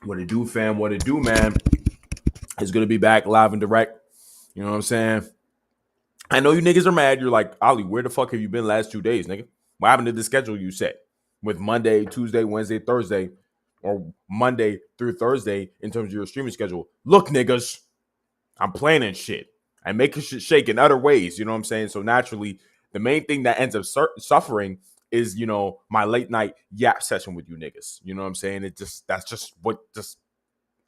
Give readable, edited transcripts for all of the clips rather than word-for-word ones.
What it do, fam? What it do, man? It's gonna be back live and direct. You know what I'm saying? I know you niggas are mad. You're like, Ali, where the fuck have you been last 2 days, nigga? What happened to the schedule you set with Monday, Tuesday, Wednesday, Thursday, or Monday through Thursday in terms of your streaming schedule? Look, niggas, I'm planning shit. I'm making shit shake in other ways. You know what I'm saying? So naturally, the main thing that ends up suffering is, my late night yap session with you niggas. You know what I'm saying? That's just what just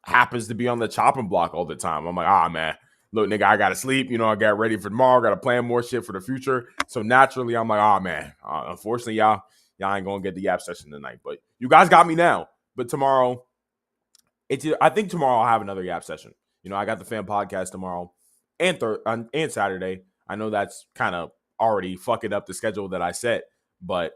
happens to be on the chopping block all the time. I'm like, man, look, nigga, I gotta sleep. I got ready for tomorrow. Got to plan more shit for the future. So naturally, I'm like, man, unfortunately, y'all ain't gonna get the yap session tonight. But you guys got me now. But tomorrow, I think tomorrow I'll have another yap session. I got the fan podcast tomorrow and Saturday. I know that's kind of already fucking up the schedule that I set, but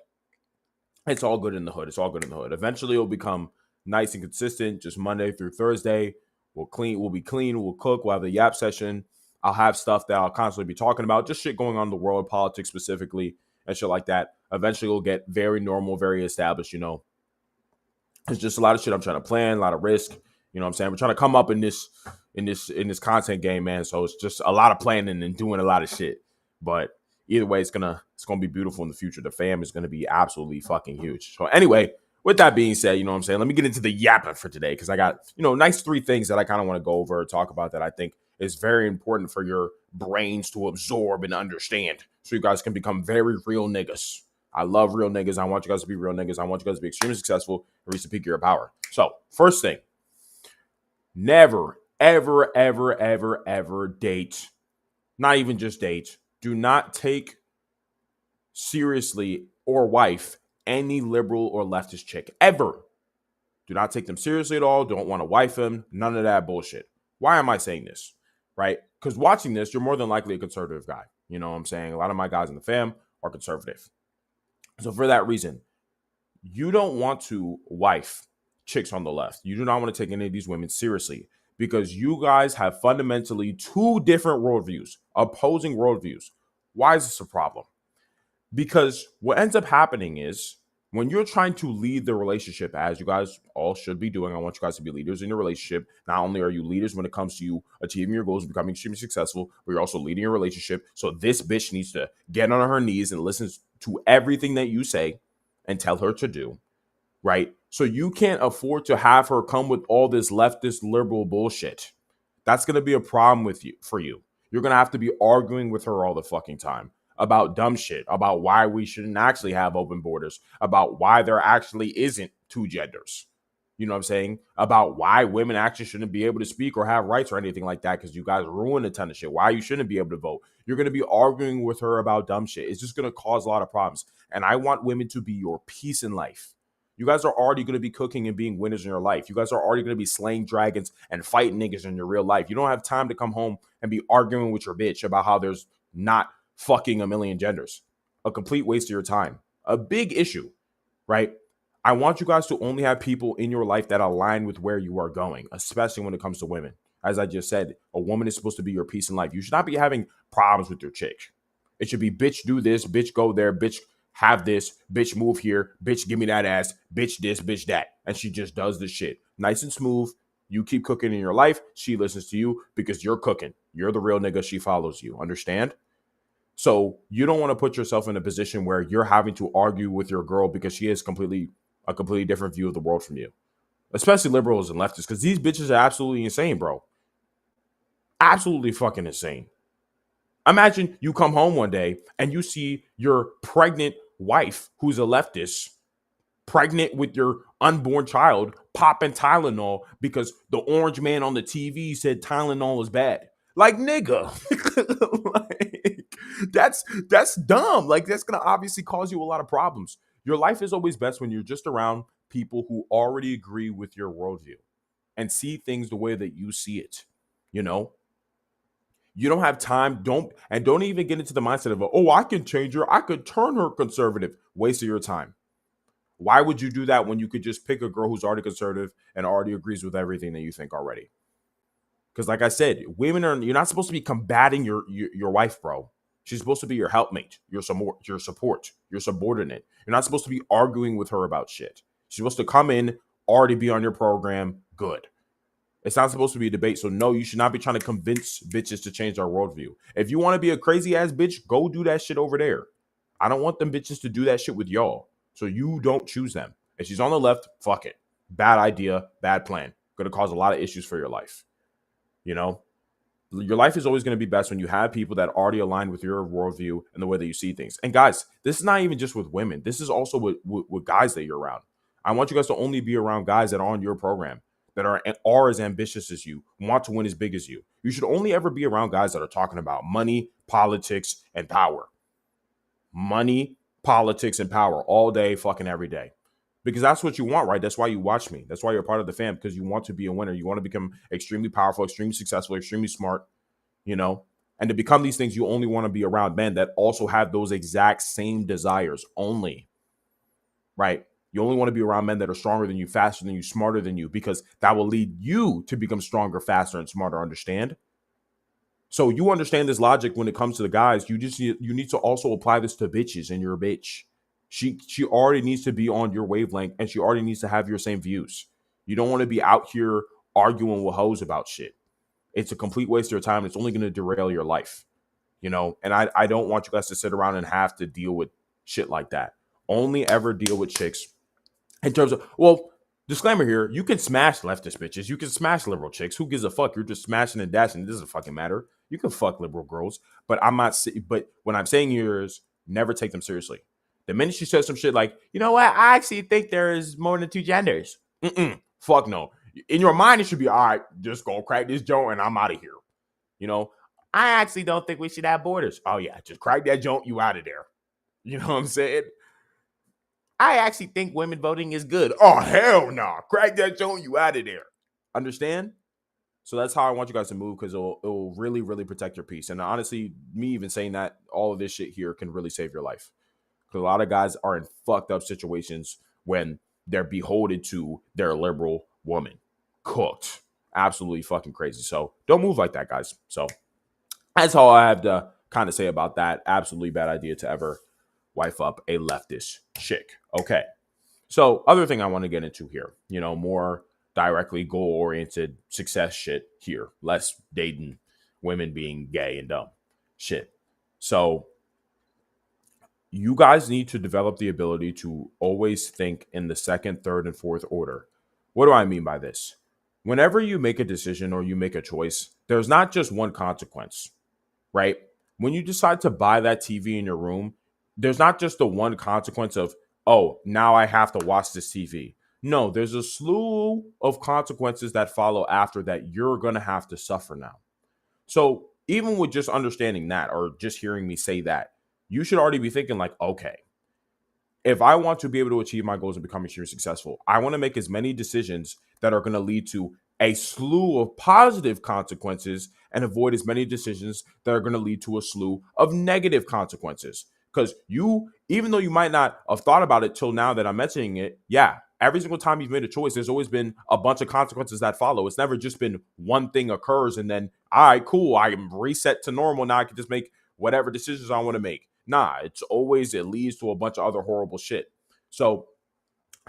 it's all good in the hood. It's all good in the hood. Eventually, it'll become nice and consistent. Just Monday through Thursday, we'll be clean. We'll cook. We'll have the yap session. I'll have stuff that I'll constantly be talking about, just shit going on in the world, politics specifically, and shit like that. Eventually, it'll get very normal, very established. It's just a lot of shit I'm trying to plan, a lot of risk. You know what I'm saying? We're trying to come up in this content game, man. So it's just a lot of planning and doing a lot of shit. But either way, it's gonna be beautiful in the future. The fam is gonna be absolutely fucking huge. So anyway, with that being said, you know what I'm saying? Let me get into the yapping for today because I got, nice 3 things that I kind of want to go over and talk about that I think is very important for your brains to absorb and understand so you guys can become very real niggas. I love real niggas. I want you guys to be real niggas. I want you guys to be extremely successful and reach the peak of your power. So, first thing, never, ever, ever, ever, ever date, not even just date, do not take seriously or wife any liberal or leftist chick ever. Do not take them seriously at all. Don't want to wife them. None of that bullshit. Why am I saying this? Right? Because watching this, you're more than likely a conservative guy. You know what I'm saying? A lot of my guys in the fam are conservative. So for that reason, you don't want to wife chicks on the left. You do not want to take any of these women seriously because you guys have fundamentally 2 different worldviews, opposing worldviews. Why is this a problem? Because what ends up happening is when you're trying to lead the relationship, as you guys all should be doing, I want you guys to be leaders in your relationship. Not only are you leaders when it comes to you achieving your goals, becoming extremely successful, but you're also leading your relationship. So this bitch needs to get on her knees and listen to everything that you say and tell her to do, right? So you can't afford to have her come with all this leftist liberal bullshit. That's going to be a problem for you. You're going to have to be arguing with her all the fucking time about dumb shit, about why we shouldn't actually have open borders, about why there actually isn't 2 genders. You know what I'm saying? About why women actually shouldn't be able to speak or have rights or anything like that because you guys ruin a ton of shit. Why you shouldn't be able to vote. You're going to be arguing with her about dumb shit. It's just going to cause a lot of problems. And I want women to be your peace in life. You guys are already going to be cooking and being winners in your life. You guys are already going to be slaying dragons and fighting niggas in your real life. You don't have time to come home and be arguing with your bitch about how there's not fucking a million genders. A complete waste of your time. A big issue, right? I want you guys to only have people in your life that align with where you are going, especially when it comes to women. As I just said, a woman is supposed to be your peace in life. You should not be having problems with your chick. It should be bitch do this, bitch go there, bitch have this, bitch move here, bitch give me that ass, bitch this, bitch that. And she just does the shit. Nice and smooth. You keep cooking in your life. She listens to you because you're cooking. You're the real nigga. She follows you. Understand? So you don't want to put yourself in a position where you're having to argue with your girl because she has a completely different view of the world from you, especially liberals and leftists, because these bitches are absolutely insane, bro. Absolutely fucking insane. Imagine you come home one day and you see your pregnant wife, who's a leftist, pregnant with your unborn child, popping Tylenol because the orange man on the TV said Tylenol is bad. Like, nigga, like, that's dumb. Like, that's gonna obviously cause you a lot of problems. Your life is always best when you're just around people who already agree with your worldview and see things the way that you see it. You know, you don't have time. Don't even get into the mindset of, oh, I can change her. I could turn her conservative. Waste of your time. Why would you do that when you could just pick a girl who's already conservative and already agrees with everything that you think already? Because like I said, you're not supposed to be combating your wife, bro. She's supposed to be your helpmate, your support, your subordinate. You're not supposed to be arguing with her about shit. She's supposed to come in, already be on your program, Good. It's not supposed to be a debate. So no, you should not be trying to convince bitches to change their worldview. If you want to be a crazy ass bitch, go do that shit over there. I don't want them bitches to do that shit with y'all. So you don't choose them. If she's on the left, fuck it. Bad idea, bad plan. Going to cause a lot of issues for your life. You know, your life is always going to be best when you have people that already align with your worldview and the way that you see things. And guys, this is not even just with women. This is also with guys that you're around. I want you guys to only be around guys that are on your program, that are as ambitious as you, want to win as big as you. You should only ever be around guys that are talking about money, politics, and power. Money, politics, and power all day, fucking every day. Because that's what you want, right? That's why you watch me. That's why you're part of the fam, because you want to be a winner. You want to become extremely powerful, extremely successful, extremely smart, you know? And to become these things, you only want to be around men that also have those exact same desires only, right? You only want to be around men that are stronger than you, faster than you, smarter than you, because that will lead you to become stronger, faster, and smarter, understand? So you understand this logic when it comes to the guys. You need to also apply this to bitches, and you're a bitch. She already needs to be on your wavelength, and she already needs to have your same views. You don't want to be out here arguing with hoes about shit. It's a complete waste of your time. It's only going to derail your life, you know? And I don't want you guys to sit around and have to deal with shit like that. Only ever deal with chicks in terms of, well, disclaimer here, you can smash leftist bitches. You can smash liberal chicks. Who gives a fuck? You're just smashing and dashing. It doesn't fucking matter. You can fuck liberal girls. But but what I'm saying here is never take them seriously. The minute she says some shit like, you know what, I actually think there is more than two genders. Fuck no. In your mind, it should be, all right, just go crack this joint and I'm out of here. You know, I actually don't think we should have borders. Oh yeah, just crack that joint, you out of there. You know what I'm saying? I actually think women voting is good. Oh, hell no. Nah. Crack that joint, you out of there. Understand? So that's how I want you guys to move, because it'll really, really protect your peace. And honestly, me even saying that, all of this shit here can really save your life. Because a lot of guys are in fucked up situations when they're beholden to their liberal woman. Cooked. Absolutely fucking crazy. So don't move like that, guys. So that's all I have to kind of say about that. Absolutely bad idea to ever wife up a leftist chick. Okay. So other thing I want to get into here, you know, more directly goal-oriented success shit here. Less dating women being gay and dumb shit. So you guys need to develop the ability to always think in the second, third, and fourth order. What do I mean by this? Whenever you make a decision or you make a choice, there's not just one consequence, right? When you decide to buy that TV in your room, there's not just the one consequence of, oh, now I have to watch this TV. No, there's a slew of consequences that follow after that you're going to have to suffer now. So even with just understanding that, or just hearing me say that, you should already be thinking like, okay, if I want to be able to achieve my goals and become extremely successful, I want to make as many decisions that are going to lead to a slew of positive consequences and avoid as many decisions that are going to lead to a slew of negative consequences. Because you, even though you might not have thought about it till now that I'm mentioning it, yeah, every single time you've made a choice, there's always been a bunch of consequences that follow. It's never just been one thing occurs and then, all right, cool, I'm reset to normal. Now I can just make whatever decisions I want to make. Nah, it leads to a bunch of other horrible shit. So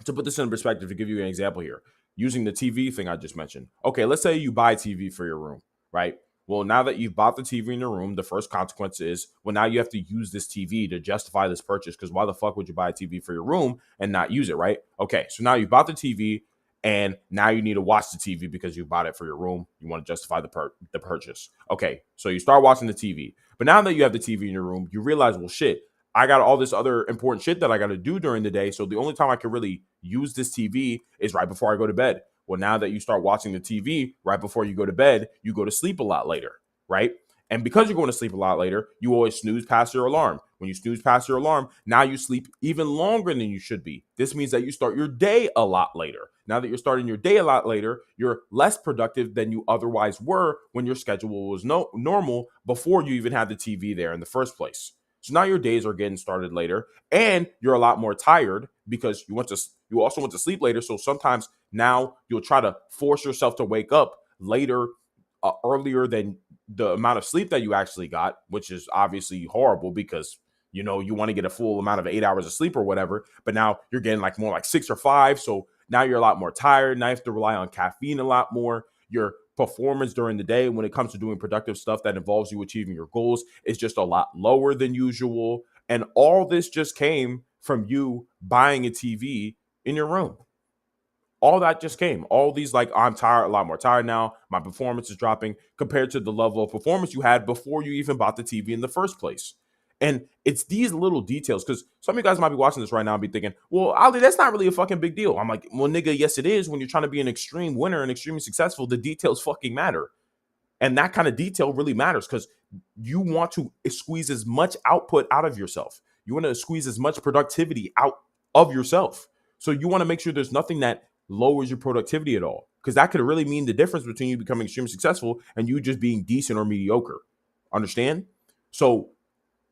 to put this in perspective, to give you an example here, using the TV thing I just mentioned. Okay, let's say you buy TV for your room, right? Well, now that you've bought the TV in your room, the first consequence is, well, now you have to use this TV to justify this purchase, because why the fuck would you buy a TV for your room and not use it, right? Okay, so now you bought the TV, and now you need to watch the TV because you bought it for your room. You want to justify the purchase. Okay, so you start watching the TV. But now that you have the TV in your room, you realize, well, shit, I got all this other important shit that I got to do during the day. So the only time I can really use this TV is right before I go to bed. Well, now that you start watching the TV right before you go to bed, you go to sleep a lot later, right? And because you're going to sleep a lot later, you always snooze past your alarm. When you snooze past your alarm, now you sleep even longer than you should be. This means that you start your day a lot later. Now that you're starting your day a lot later, you're less productive than you otherwise were when your schedule was normal before you even had the TV there in the first place. So now your days are getting started later, and you're a lot more tired because you also want to sleep later. So sometimes now you'll try to force yourself to wake up later, earlier than the amount of sleep that you actually got, which is obviously horrible because, you know, you want to get a full amount of 8 hours of sleep or whatever, but now you're getting like more like 6 or 5. So Now you're a lot more tired. Now you have to rely on caffeine a lot more. Your performance during the day when it comes to doing productive stuff that involves you achieving your goals is just a lot lower than usual. And all this just came from you buying a TV in your room. All that just came. All these, like, I'm tired, a lot more tired now. My performance is dropping compared to the level of performance you had before you even bought the TV in the first place. And it's these little details, because some of you guys might be watching this right now and be thinking, well, Ali, that's not really a fucking big deal. I'm like, well, nigga, yes, it is. When you're trying to be an extreme winner and extremely successful, the details fucking matter. And that kind of detail really matters because you want to squeeze as much output out of yourself. You want to squeeze as much productivity out of yourself. So you want to make sure there's nothing that lowers your productivity at all, because that could really mean the difference between you becoming extremely successful and you just being decent or mediocre. Understand? So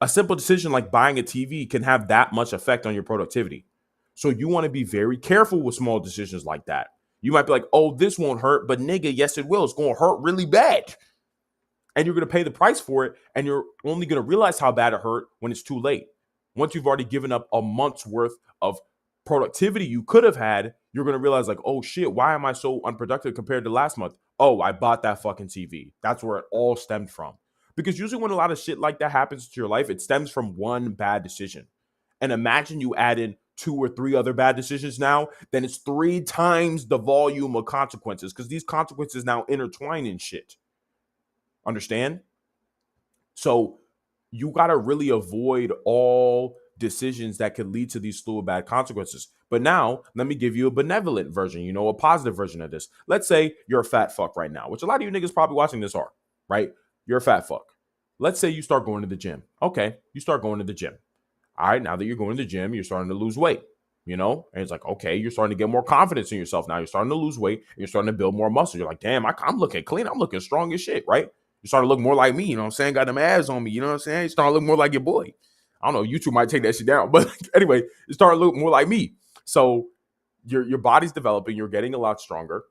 a simple decision like buying a TV can have that much effect on your productivity. So you want to be very careful with small decisions like that. You might be like, oh, this won't hurt, but nigga, yes, it will. It's going to hurt really bad. And you're going to pay the price for it. And you're only going to realize how bad it hurt when it's too late. Once you've already given up a month's worth of productivity you could have had, you're going to realize like, oh shit, why am I so unproductive compared to last month? Oh, I bought that fucking TV. That's where it all stemmed from. Because usually when a lot of shit like that happens to your life, it stems from one bad decision. And imagine you add in 2 or 3 other bad decisions now, then it's 3 times the volume of consequences, because these consequences now intertwine in shit. Understand? So you got to really avoid all decisions that could lead to these slew of bad consequences. But now let me give you a benevolent version, a positive version of this. Let's say you're a fat fuck right now, which a lot of you niggas probably watching this are, right? You're a fat fuck. Let's say you start going to the gym. Okay, you start going to the gym. All right, now that you're going to the gym, you're starting to lose weight, and it's like, okay, you're starting to get more confidence in yourself. Now you're starting to lose weight. And you're starting to build more muscle. You're like, damn, I'm looking clean. I'm looking strong as shit, right? You start to look more like me, you know what I'm saying? Got them abs on me, you know what I'm saying? You start to look more like your boy. I don't know, YouTube might take that shit down. But anyway, you start to look more like me. So your body's developing. You're getting a lot stronger.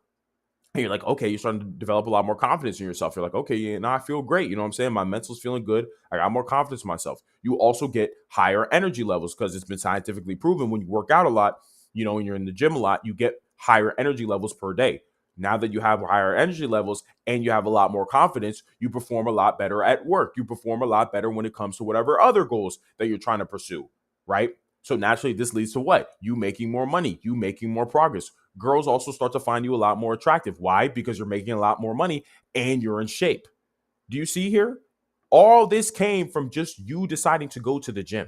And you're like, okay, you're starting to develop a lot more confidence in yourself. You're like, okay, yeah, now I feel great. You know what I'm saying? My mental's feeling good. I got more confidence in myself. You also get higher energy levels because it's been scientifically proven when you work out a lot, and you're in the gym a lot, you get higher energy levels per day. Now that you have higher energy levels and you have a lot more confidence, you perform a lot better at work. You perform a lot better when it comes to whatever other goals that you're trying to pursue, right? So naturally, this leads to what? You making more money, you making more progress. Girls also start to find you a lot more attractive. Why? Because you're making a lot more money and you're in shape. Do you see here? All this came from just you deciding to go to the gym.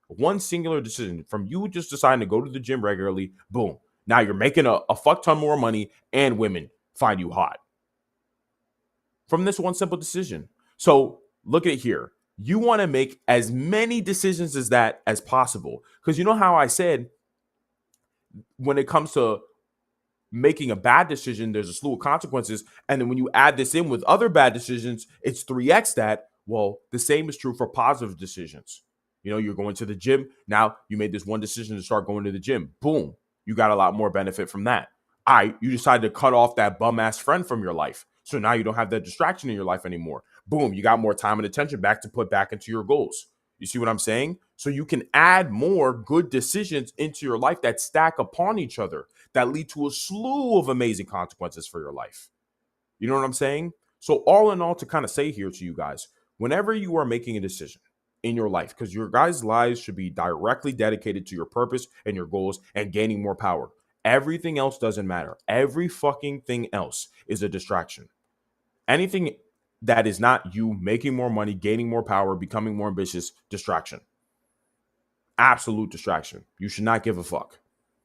One singular decision from you just deciding to go to the gym regularly. Boom. Now you're making a fuck ton more money and women find you hot from this one simple decision. So look at it here. You want to make as many decisions as that as possible. Because you know how I said when it comes to making a bad decision, there's a slew of consequences. And then when you add this in with other bad decisions, it's 3x that. Well, the same is true for positive decisions. You're going to the gym. Now you made this one decision to start going to the gym. Boom. You got a lot more benefit from that. You decided to cut off that bum ass friend from your life. So now you don't have that distraction in your life anymore. Boom. You got more time and attention back to put back into your goals. You see what I'm saying? So you can add more good decisions into your life that stack upon each other, that lead to a slew of amazing consequences for your life. You know what I'm saying? So all in all, to kind of say here to you guys, whenever you are making a decision in your life, because your guys' lives should be directly dedicated to your purpose and your goals and gaining more power. Everything else doesn't matter. Every fucking thing else is a distraction. Anything that is not you making more money, gaining more power, becoming more ambitious, distraction. Absolute distraction. You should not give a fuck.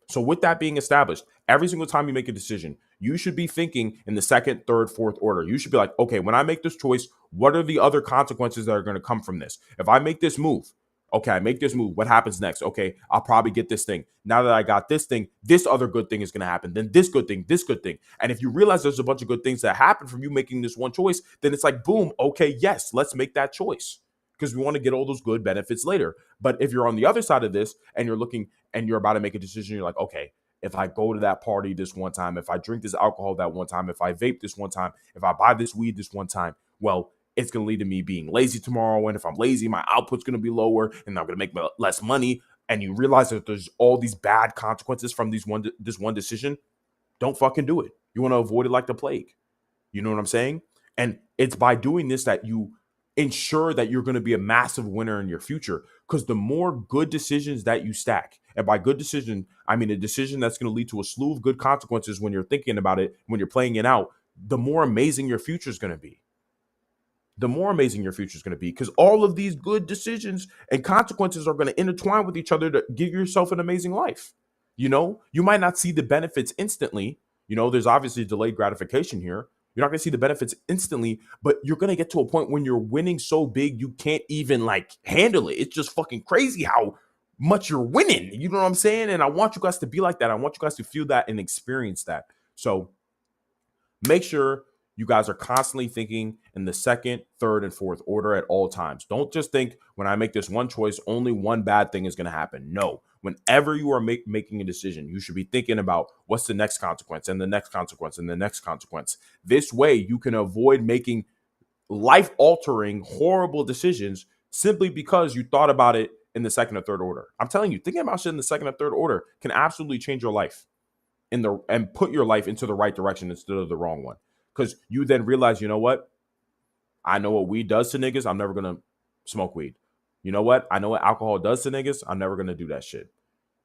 So with that being established, every single time you make a decision, you should be thinking in the second, third, fourth order. You should be like, okay, when I make this choice, what are the other consequences that are going to come from this? If I make this move, okay, I make this move, what happens next? Okay, I'll probably get this thing. Now that I got this thing, this other good thing is going to happen. Then this good thing, this good thing. And if you realize there's a bunch of good things that happen from you making this one choice, then it's like, boom, okay, yes, let's make that choice. Because we want to get all those good benefits later. But if you're on the other side of this and you're looking and you're about to make a decision, you're like, okay, if I go to that party this one time, if I drink this alcohol that one time, if I vape this one time, if I buy this weed this one time, well, it's going to lead to me being lazy tomorrow. And if I'm lazy, my output's going to be lower and I'm going to make less money. and you realize that there's all these bad consequences from this one decision, don't fucking do it. You want to avoid it like the plague. You know what I'm saying? And it's by doing this that you ensure that you're going to be a massive winner in your future. Because the more good decisions that you stack, and by good decision, I mean a decision that's going to lead to a slew of good consequences when you're thinking about it, when you're playing it out, the more amazing your future is going to be. The more amazing your future is going to be, because all of these good decisions and consequences are going to intertwine with each other to give yourself an amazing life. You might not see the benefits instantly. There's obviously delayed gratification here. You're not going to see the benefits instantly, but you're going to get to a point when you're winning so big you can't even like handle it. It's just fucking crazy how much you're winning. You know what I'm saying? And I want you guys to be like that. I want you guys to feel that and experience that. So make sure you guys are constantly thinking in the second, third, and fourth order at all times. Don't just think when I make this one choice, only one bad thing is going to happen. No, whenever you are making a decision, you should be thinking about what's the next consequence and the next consequence and the next consequence. This way, you can avoid making life-altering, horrible decisions simply because you thought about it in the second or third order. I'm telling you, thinking about shit in the second or third order can absolutely change your life and put your life into the right direction instead of the wrong one. Because you then realize, you know what? I know what weed does to niggas. I'm never going to smoke weed. You know what? I know what alcohol does to niggas. I'm never going to do that shit.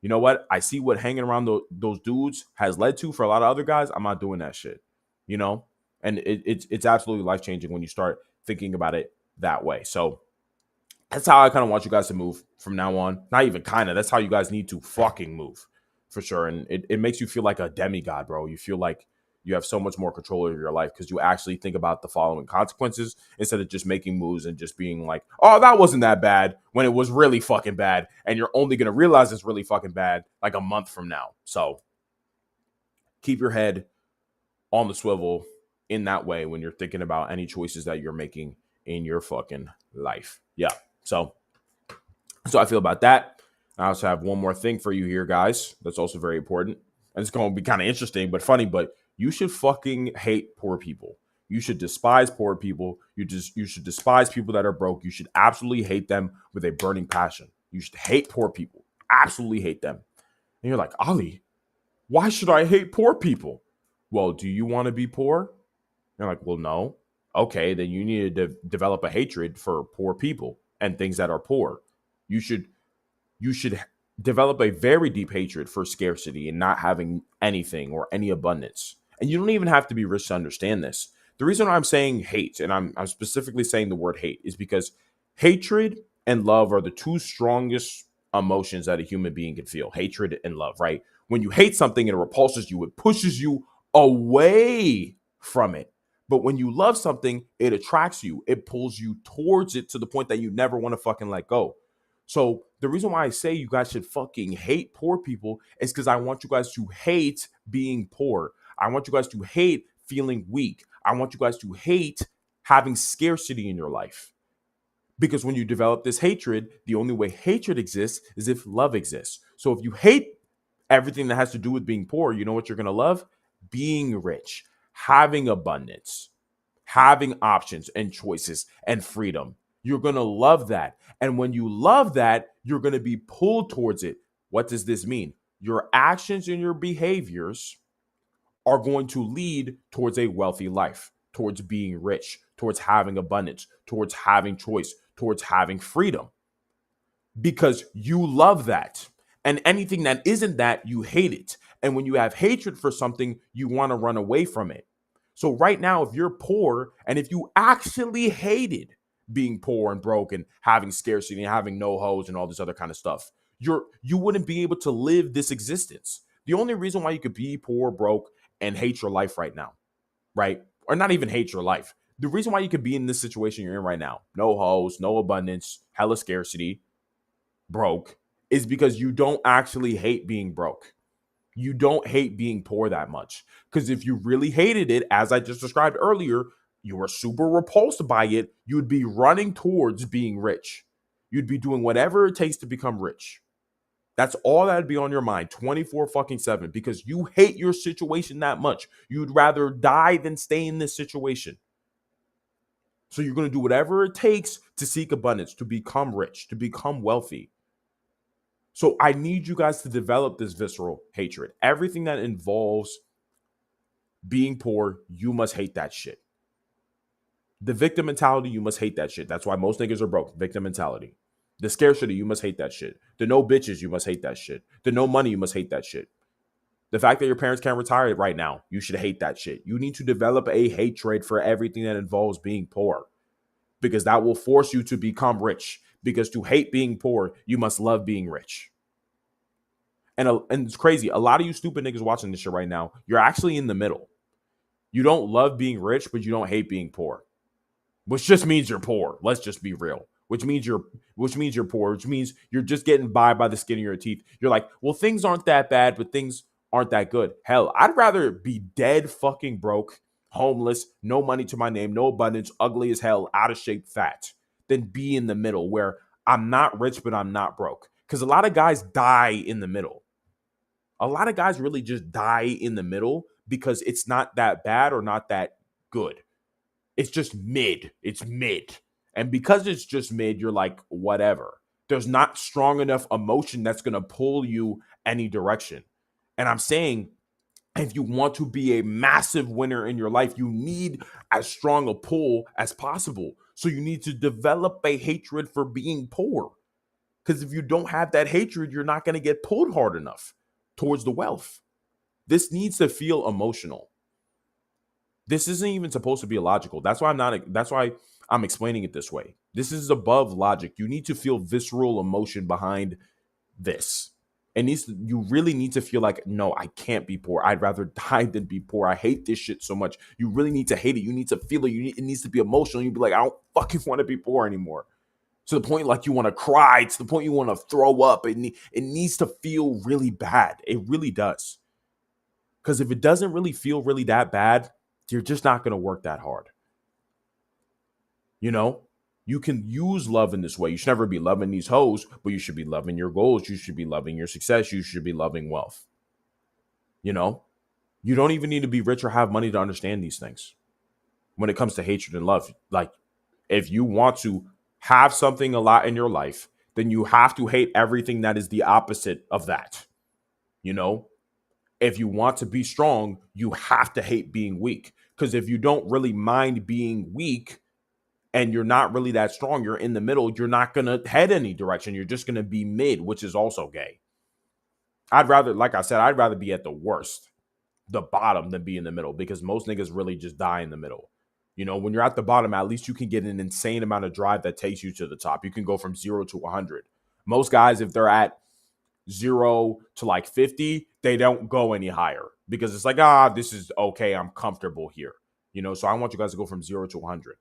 You know what? I see what hanging around those dudes has led to for a lot of other guys. I'm not doing that shit. And it's absolutely life-changing when you start thinking about it that way. So that's how I kind of want you guys to move from now on. Not even kind of. That's how you guys need to fucking move for sure. And it makes you feel like a demigod, bro. You feel like you have so much more control over your life because you actually think about the following consequences instead of just making moves and just being like, oh, that wasn't that bad when it was really fucking bad. And you're only going to realize it's really fucking bad like a month from now. So keep your head on the swivel in that way when you're thinking about any choices that you're making in your fucking life. Yeah. So I feel about that. I also have one more thing for you here, guys. That's also very important. And it's going to be kind of interesting, but funny, but you should fucking hate poor people. You should despise poor people. You should despise people that are broke. You should absolutely hate them with a burning passion. You should hate poor people. Absolutely hate them. And you're like, Ali, why should I hate poor people? Well, do you want to be poor? You're like, well, no. Okay, then you need to develop a hatred for poor people and things that are poor. You should develop a very deep hatred for scarcity and not having anything or any abundance. And you don't even have to be rich to understand this. The reason why I'm saying hate, and I'm specifically saying the word hate, is because hatred and love are the two strongest emotions that a human being can feel. Hatred and love, right? When you hate something, it repulses you. It pushes you away from it. But when you love something, it attracts you. It pulls you towards it to the point that you never want to fucking let go. So the reason why I say you guys should fucking hate poor people is because I want you guys to hate being poor. I want you guys to hate feeling weak. I want you guys to hate having scarcity in your life. Because when you develop this hatred, the only way hatred exists is if love exists. So if you hate everything that has to do with being poor, you know what you're going to love? Being rich, having abundance, having options and choices and freedom. You're going to love that. And when you love that, you're going to be pulled towards it. What does this mean? Your actions and your behaviors are going to lead towards a wealthy life, towards being rich, towards having abundance, towards having choice, towards having freedom. Because you love that. And anything that isn't that, you hate it. And when you have hatred for something, you want to run away from it. So right now, if you're poor and if you actually hated being poor and broke and having scarcity and having no hoes and all this other kind of stuff, you wouldn't be able to live this existence. The only reason why you could be poor, broke, and hate your life right now, right? Or not even hate your life. The reason why you could be in this situation you're in right now, no hoes, no abundance, hella scarcity, broke, is because you don't actually hate being broke. You don't hate being poor that much. Because if you really hated it, as I just described earlier, you were super repulsed by it, you'd be running towards being rich. You'd be doing whatever it takes to become rich. That's all that'd be on your mind 24 fucking 7 because you hate your situation that much. You'd rather die than stay in this situation. So you're going to do whatever it takes to seek abundance, to become rich, to become wealthy. So I need you guys to develop this visceral hatred. Everything that involves being poor, you must hate that shit. The victim mentality, you must hate that shit. That's why most niggas are broke. Victim mentality. The scarcity, you must hate that shit. The no bitches, you must hate that shit. The no money, you must hate that shit. The fact that your parents can't retire right now, you should hate that shit. You need to develop a hatred for everything that involves being poor, because that will force you to become rich. Because to hate being poor, you must love being rich. And it's crazy. A lot of you stupid niggas watching this shit right now, you're actually in the middle. You don't love being rich, but you don't hate being poor, which just means you're poor. Let's just be real. Which means you're poor, which means you're just getting by the skin of your teeth. You're like, well, things aren't that bad, but things aren't that good. Hell, I'd rather be dead fucking broke, homeless, no money to my name, no abundance, ugly as hell, out of shape, fat, than be in the middle where I'm not rich, but I'm not broke. Because a lot of guys die in the middle. A lot of guys really just die in the middle because it's not that bad or not that good. It's just mid. It's mid. And because it's just mid, you're like, whatever. There's not strong enough emotion that's going to pull you any direction. And I'm saying, if you want to be a massive winner in your life, you need as strong a pull as possible. So you need to develop a hatred for being poor. Because if you don't have that hatred, you're not going to get pulled hard enough towards the wealth. This needs to feel emotional. This isn't even supposed to be illogical. That's why I'm explaining it this way. This is above logic. You need to feel visceral emotion behind this. You really need to feel like, no, I can't be poor. I'd rather die than be poor. I hate this shit so much. You really need to hate it. You need to feel it. It needs to be emotional. You'd be like, I don't fucking want to be poor anymore. To the point like you want to cry. To the point you want to throw up. It needs to feel really bad. It really does. Because if it doesn't really feel really that bad, you're just not going to work that hard. You know, you can use love in this way. You should never be loving these hoes, but you should be loving your goals. You should be loving your success. You should be loving wealth. You know, you don't even need to be rich or have money to understand these things. When it comes to hatred and love, like if you want to have something a lot in your life, then you have to hate everything that is the opposite of that. You know, if you want to be strong, you have to hate being weak. Because if you don't really mind being weak and you're not really that strong, you're in the middle, you're not going to head any direction. You're just going to be mid, which is also gay. Like I said, I'd rather be at the worst, the bottom, than be in the middle, because most niggas really just die in the middle. You know, when you're at the bottom, at least you can get an insane amount of drive that takes you to the top. You can go from 0 to 100. Most guys, if they're at 0 to like 50, they don't go any higher because it's like, this is okay. I'm comfortable here. You know, so I want you guys to go from 0 to 100.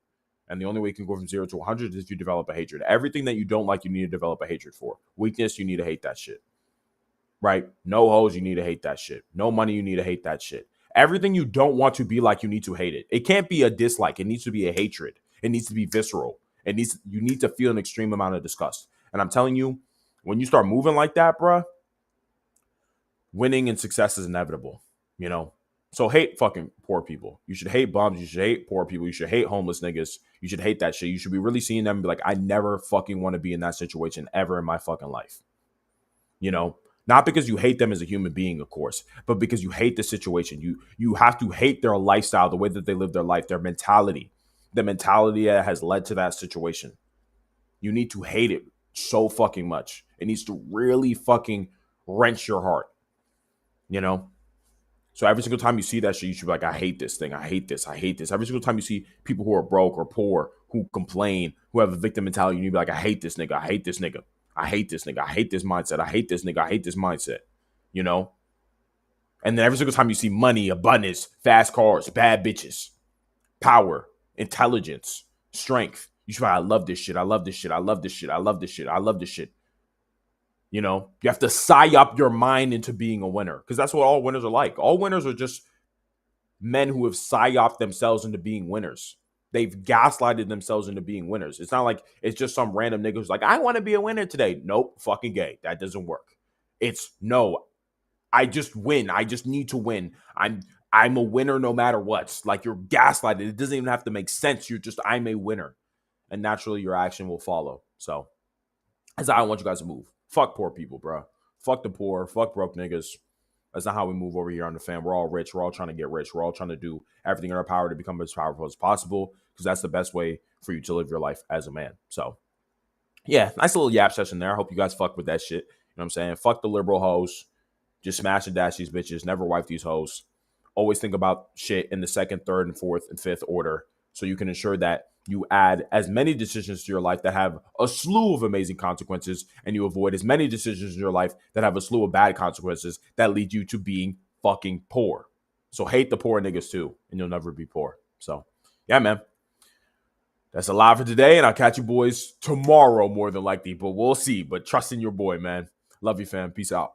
And the only way you can go from 0 to 100 is if you develop a hatred. Everything that you don't like, you need to develop a hatred for. Weakness, you need to hate that shit. Right? No hoes, you need to hate that shit. No money, you need to hate that shit. Everything you don't want to be like, you need to hate it. It can't be a dislike. It needs to be a hatred. It needs to be visceral. You need to feel an extreme amount of disgust. And I'm telling you, when you start moving like that, bruh, winning and success is inevitable, you know? So hate fucking poor people. You should hate bums. You should hate poor people. You should hate homeless niggas. You should hate that shit. You should be really seeing them and be like, I never fucking want to be in that situation ever in my fucking life. You know? Not because you hate them as a human being, of course, but because you hate the situation. You have to hate their lifestyle, the way that they live their life, their mentality, the mentality that has led to that situation. You need to hate it so fucking much. It needs to really fucking wrench your heart, you know? So every single time you see that shit, you should be like, I hate this thing. I hate this. I hate this. Every single time you see people who are broke or poor, who complain, who have a victim mentality, you need to be like, I hate this nigga. I hate this nigga. I hate this nigga. I hate this mindset. I hate this nigga. I hate this mindset, you know? And then every single time you see money, abundance, fast cars, bad bitches, power, intelligence, strength, you should be like, I love this shit. I love this shit. I love this shit. I love this shit. I love this shit. You know, you have to psyop your mind into being a winner, because that's what all winners are like. All winners are just men who have psyoped themselves into being winners. They've gaslighted themselves into being winners. It's not like it's just some random nigga who's like, I want to be a winner today. Nope, fucking gay. That doesn't work. It's no, I just win. I just need to win. I'm a winner no matter what. Like, you're gaslighted. It doesn't even have to make sense. I'm a winner. And naturally your action will follow. So that's how I want you guys to move. Fuck poor people, bro. Fuck the poor. Fuck broke niggas. That's not how we move over here on the fam. We're all rich. We're all trying to get rich. We're all trying to do everything in our power to become as powerful as possible because that's the best way for you to live your life as a man. So, yeah, nice little yap session there. I hope you guys fuck with that shit. You know what I'm saying? Fuck the liberal hoes. Just smash and dash these bitches. Never wipe these hoes. Always think about shit in the second, third, and fourth and fifth order so you can ensure that you add as many decisions to your life that have a slew of amazing consequences and you avoid as many decisions in your life that have a slew of bad consequences that lead you to being fucking poor. So hate the poor niggas too, and you'll never be poor. So, yeah, man. That's a lot for today, and I'll catch you boys tomorrow more than likely, but we'll see. But trust in your boy, man. Love you, fam. Peace out.